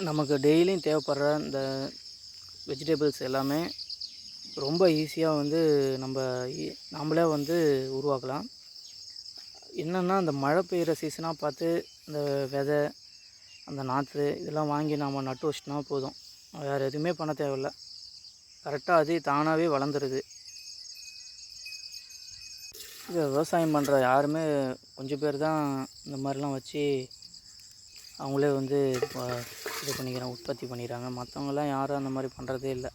நமக்கு டெய்லியும் தேவைப்படுற இந்த வெஜிடபிள்ஸ் எல்லாமே ரொம்ப ஈஸியாக வந்து நம்ம நாமளே வந்து உருவாக்கலாம். என்னென்னா அந்த மழை பெய்கிற சீசனாக பார்த்து இந்த விதை, அந்த நாற்று இதெல்லாம் வாங்கி நாம் நட்டு வச்சிட்டோம்னா போதும். வேறு எதுவுமே பண்ண தேவையில்ல. கரெக்டாக அது தானாகவே வளர்ந்துருது. இது விவசாயம் பண்ணுற யாருமே கொஞ்சம் பேர் தான் இந்த மாதிரிலாம் வச்சு அவங்களே வந்து இது பண்ணிக்கிறாங்க, உற்பத்தி பண்ணிக்கிறாங்க. மற்றவங்களாம் யாரும் அந்த மாதிரி பண்ணுறதே இல்லை.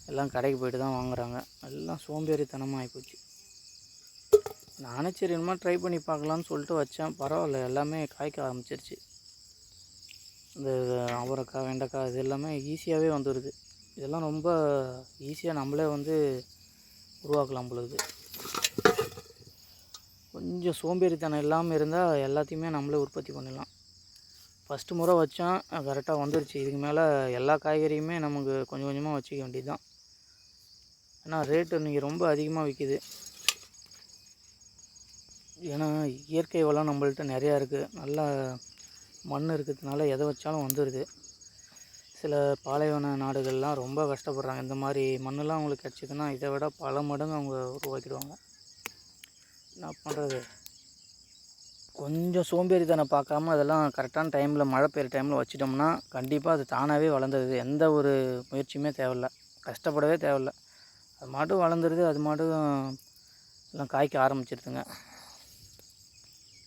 எல்லாம் கடைக்கு போய்ட்டு தான் வாங்குகிறாங்க. எல்லாம் சோம்பேறித்தனமாக ஆகிப்போச்சு. நானே சரி என்னமா ட்ரை பண்ணி பார்க்கலான்னு சொல்லிட்டு வச்சேன். பரவாயில்ல, எல்லாமே காய்க்க ஆரம்பிச்சிருச்சு. இந்த அவரைக்காய், வெண்டைக்காய் இது எல்லாமே ஈஸியாகவே வந்துடுது. இதெல்லாம் ரொம்ப ஈஸியாக நம்மளே வந்து உருவாக்கலாம் பொழுது. கொஞ்சம் சோம்பேறித்தனம் இல்லாமல் இருந்தால் எல்லாத்தையுமே நம்மளே உற்பத்தி பண்ணிடலாம். ஃபஸ்ட்டு முறை வச்சோம், கரெக்டாக வந்துடுச்சு. இதுக்கு மேலே எல்லா காய்கறியுமே நமக்கு கொஞ்சம் கொஞ்சமாக வச்சுக்க வேண்டியது தான். ஏன்னா ரேட்டு இன்றைக்கி ரொம்ப அதிகமாக விற்கிது. ஏன்னா இயற்கை வளம் நம்மள்ட்ட நிறையா இருக்குது. நல்லா மண் இருக்கிறதுனால எதை வச்சாலும் வந்துடுது. சில பாலைவன நாடுகள்லாம் ரொம்ப கஷ்டப்படுறாங்க. இந்த மாதிரி மண்ணெலாம் அவங்களுக்கு கிடச்சிதுன்னா இதை விட பல மடங்கு அவங்க உருவாக்கிடுவாங்க. என்ன பண்ணுறது? கொஞ்சம் சோம்பேறித்தனம் பார்க்காம அதெல்லாம் கரெக்டான டைமில், மழை பெய்கிற டைமில் வச்சிட்டோம்னா கண்டிப்பாக அது தானாகவே வளர்ந்துடுது. எந்த ஒரு முயற்சியுமே தேவையில்ல, கஷ்டப்படவே தேவையில்ல. அது மாட்டும் வளர்ந்துடுது, அது மாட்டும் எல்லாம் காய்க்க ஆரம்பிச்சிடுதுங்க.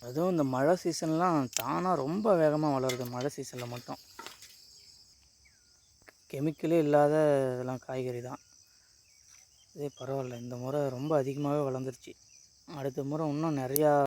அதுவும் இந்த மழை சீசன்லாம் தானாக ரொம்ப வேகமாக வளருது. மழை சீசனில் மட்டும் கெமிக்கலே இல்லாத இதெல்லாம் காய்கறி தான். இதே பரவாயில்ல, இந்த முறை ரொம்ப அதிகமாகவே வளர்ந்துருச்சு. அடுத்த முறை இன்னும் நிறையா